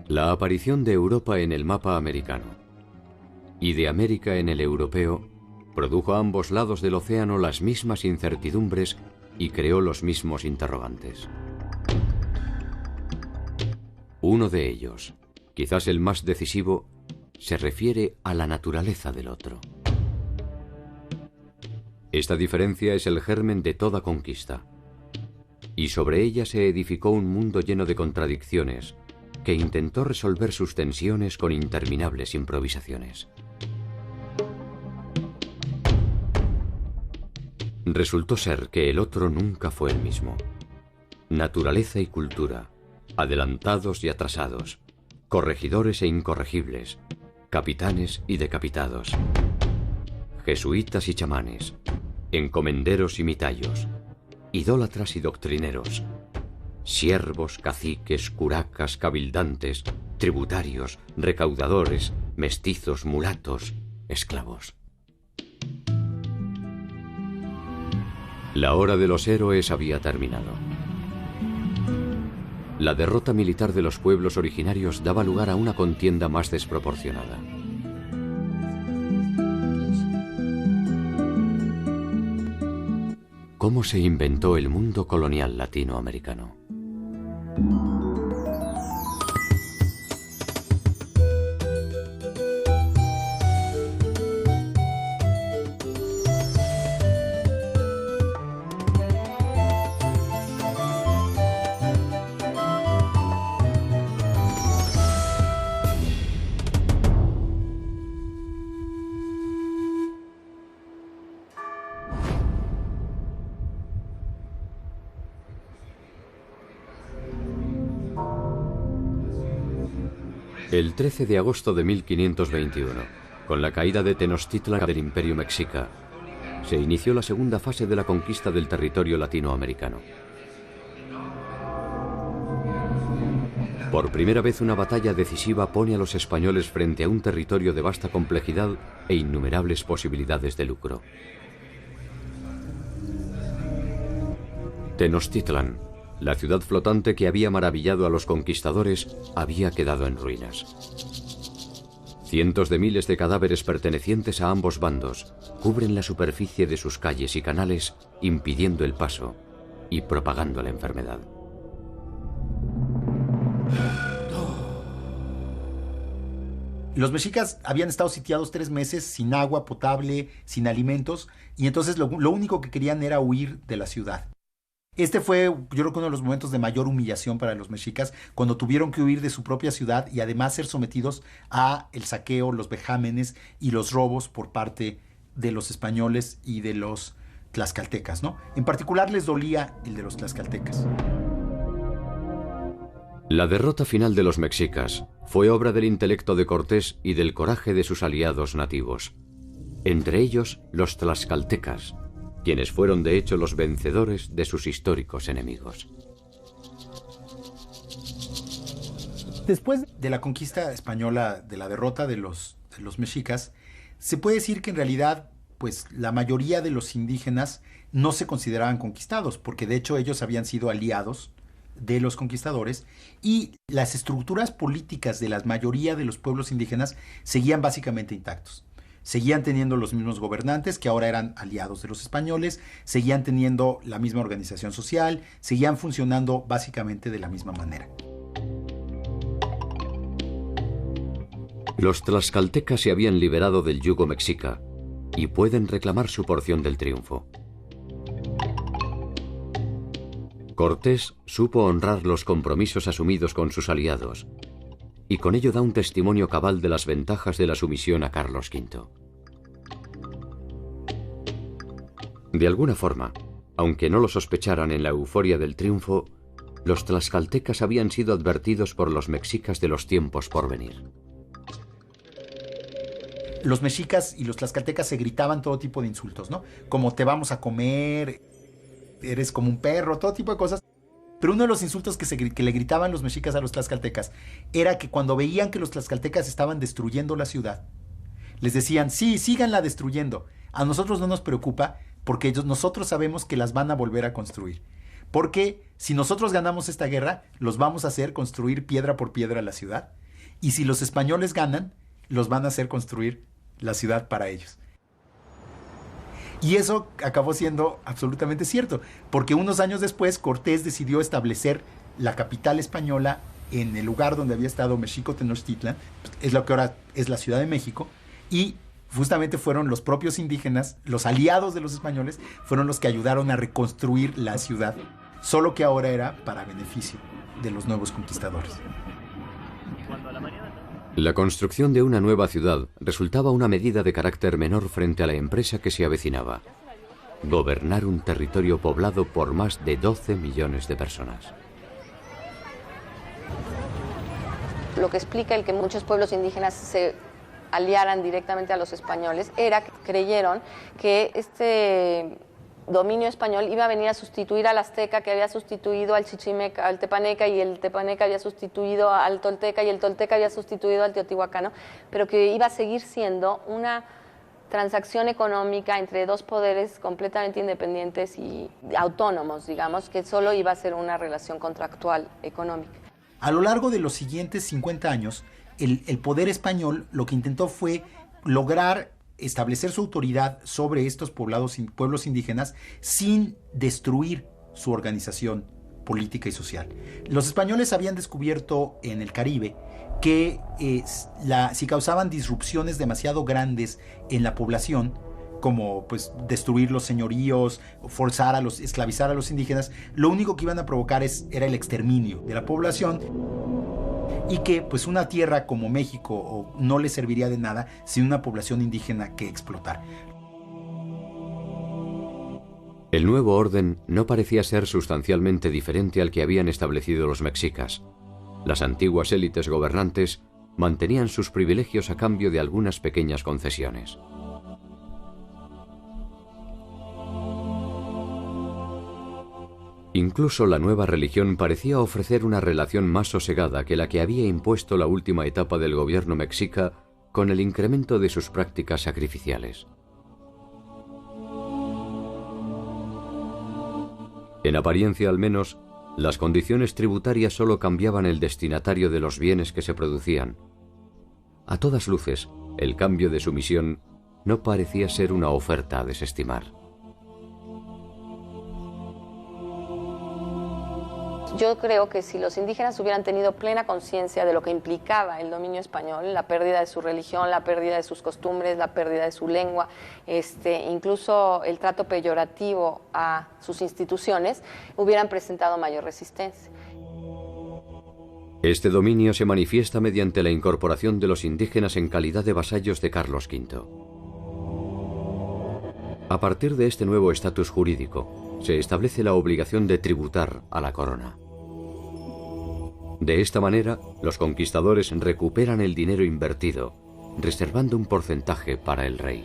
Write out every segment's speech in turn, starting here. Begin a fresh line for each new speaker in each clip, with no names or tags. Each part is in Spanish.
La aparición de Europa en el mapa americano y de América en el europeo produjo a ambos lados del océano las mismas incertidumbres y creó los mismos interrogantes. Uno de ellos, quizás el más decisivo, se refiere a la naturaleza del otro. Esta diferencia es el germen de toda conquista, y sobre ella se edificó un mundo lleno de contradicciones que intentó resolver sus tensiones con interminables improvisaciones. Resultó ser que el otro nunca fue el mismo. Naturaleza y cultura, adelantados y atrasados, corregidores e incorregibles, capitanes y decapitados, jesuitas y chamanes, encomenderos y mitallos, idólatras y doctrineros, siervos, caciques, curacas, cabildantes, tributarios, recaudadores, mestizos, mulatos, esclavos. La hora de los héroes había terminado. La derrota militar de los pueblos originarios daba lugar a una contienda más desproporcionada. ¿Cómo se inventó el mundo colonial latinoamericano? El 13 de agosto de 1521, con la caída de Tenochtitlan del Imperio Mexica, se inició la segunda fase de la conquista del territorio latinoamericano. Por primera vez una batalla decisiva pone a los españoles frente a un territorio de vasta complejidad e innumerables posibilidades de lucro. Tenochtitlan, la ciudad flotante que había maravillado a los conquistadores, había quedado en ruinas. Cientos de miles de cadáveres pertenecientes a ambos bandos cubren la superficie de sus calles y canales, impidiendo el paso y propagando la enfermedad.
Los mexicas habían estado sitiados 3 meses sin agua potable, sin alimentos, y entonces lo único que querían era huir de la ciudad. Este fue, yo creo que uno de los momentos de mayor humillación para los mexicas, cuando tuvieron que huir de su propia ciudad y además ser sometidos a el saqueo, los vejámenes y los robos por parte de los españoles y de los tlaxcaltecas, ¿no? En particular les dolía el de los tlaxcaltecas.
La derrota final de los mexicas fue obra del intelecto de Cortés y del coraje de sus aliados nativos, entre ellos los tlaxcaltecas, quienes fueron de hecho los vencedores de sus históricos enemigos.
Después de la conquista española, de la derrota de los mexicas, se puede decir que en realidad, pues, la mayoría de los indígenas no se consideraban conquistados, porque de hecho ellos habían sido aliados de los conquistadores, y las estructuras políticas de la mayoría de los pueblos indígenas seguían básicamente intactos. Seguían teniendo los mismos gobernantes, que ahora eran aliados de los españoles, seguían teniendo la misma organización social, seguían funcionando básicamente de la misma manera.
Los tlaxcaltecas se habían liberado del yugo mexica y pueden reclamar su porción del triunfo. Cortés supo honrar los compromisos asumidos con sus aliados, y con ello da un testimonio cabal de las ventajas de la sumisión a Carlos V. De alguna forma, aunque no lo sospecharan en la euforia del triunfo, los tlaxcaltecas habían sido advertidos por los mexicas de los tiempos por venir.
Los mexicas y los tlaxcaltecas se gritaban todo tipo de insultos, ¿no? Como te vamos a comer, eres como un perro, todo tipo de cosas. Pero uno de los insultos que le gritaban los mexicas a los tlaxcaltecas era que cuando veían que los tlaxcaltecas estaban destruyendo la ciudad, les decían, sí, síganla destruyendo. A nosotros no nos preocupa porque nosotros sabemos que las van a volver a construir. Porque si nosotros ganamos esta guerra, los vamos a hacer construir piedra por piedra la ciudad. Y si los españoles ganan, los van a hacer construir la ciudad para ellos. Y eso acabó siendo absolutamente cierto, porque unos años después Cortés decidió establecer la capital española en el lugar donde había estado México Tenochtitlan, es lo que ahora es la Ciudad de México, y justamente fueron los propios indígenas, los aliados de los españoles, fueron los que ayudaron a reconstruir la ciudad, solo que ahora era para beneficio de los nuevos conquistadores.
La construcción de una nueva ciudad resultaba una medida de carácter menor frente a la empresa que se avecinaba: gobernar un territorio poblado por más de 12 millones de personas.
Lo que explica el que muchos pueblos indígenas se aliaran directamente a los españoles era que creyeron que este dominio español iba a venir a sustituir al azteca, que había sustituido al chichimeca, al tepaneca, y el tepaneca había sustituido al tolteca, y el tolteca había sustituido al teotihuacano, pero que iba a seguir siendo una transacción económica entre dos poderes completamente independientes y autónomos, digamos, que solo iba a ser una relación contractual económica.
A lo largo de los siguientes 50 años, el poder español lo que intentó fue lograr establecer su autoridad sobre estos pueblos indígenas sin destruir su organización política y social. Los españoles habían descubierto en el Caribe que si causaban disrupciones demasiado grandes en la población, como pues destruir los señoríos, esclavizar a los indígenas, lo único que iban a provocar era el exterminio de la población, y que pues una tierra como México no le serviría de nada sin una población indígena que explotar.
El nuevo orden no parecía ser sustancialmente diferente al que habían establecido los mexicas. Las antiguas élites gobernantes mantenían sus privilegios a cambio de algunas pequeñas concesiones. Incluso la nueva religión parecía ofrecer una relación más sosegada que la que había impuesto la última etapa del gobierno mexica con el incremento de sus prácticas sacrificiales. En apariencia al menos, las condiciones tributarias solo cambiaban el destinatario de los bienes que se producían. A todas luces, el cambio de sumisión no parecía ser una oferta a desestimar.
Yo creo que si los indígenas hubieran tenido plena conciencia de lo que implicaba el dominio español, la pérdida de su religión, la pérdida de sus costumbres, la pérdida de su lengua, incluso el trato peyorativo a sus instituciones, hubieran presentado mayor resistencia.
Este dominio se manifiesta mediante la incorporación de los indígenas en calidad de vasallos de Carlos V. A partir de este nuevo estatus jurídico, se establece la obligación de tributar a la corona. De esta manera, los conquistadores recuperan el dinero invertido, reservando un porcentaje para el rey.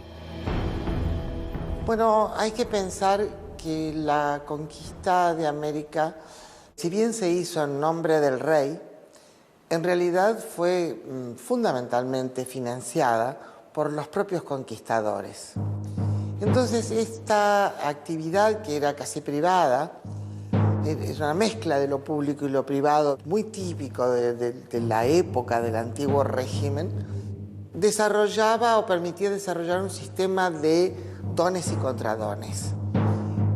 Bueno, hay que pensar que la conquista de América, si bien se hizo en nombre del rey, en realidad fue fundamentalmente financiada por los propios conquistadores. Entonces, esta actividad, que era casi privada, es una mezcla de lo público y lo privado, muy típico de la época del antiguo régimen, desarrollaba o permitía desarrollar un sistema de dones y contradones.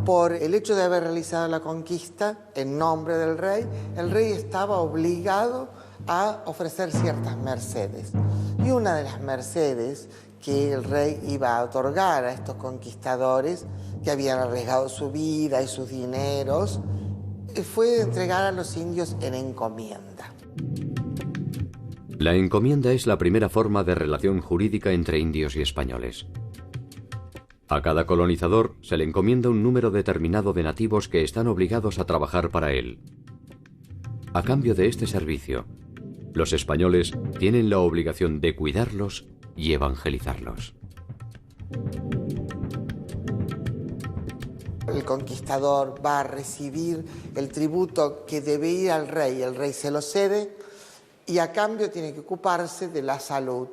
Por el hecho de haber realizado la conquista en nombre del rey, el rey estaba obligado a ofrecer ciertas mercedes. Y una de las mercedes que el rey iba a otorgar a estos conquistadores, que habían arriesgado su vida y sus dineros, fue entregar a los indios en encomienda.
La encomienda es la primera forma de relación jurídica entre indios y españoles. A cada colonizador se le encomienda un número determinado de nativos que están obligados a trabajar para él. A cambio de este servicio, los españoles tienen la obligación de cuidarlos y evangelizarlos.
El conquistador va a recibir el tributo que debe ir al rey, el rey se lo cede y a cambio tiene que ocuparse de la salud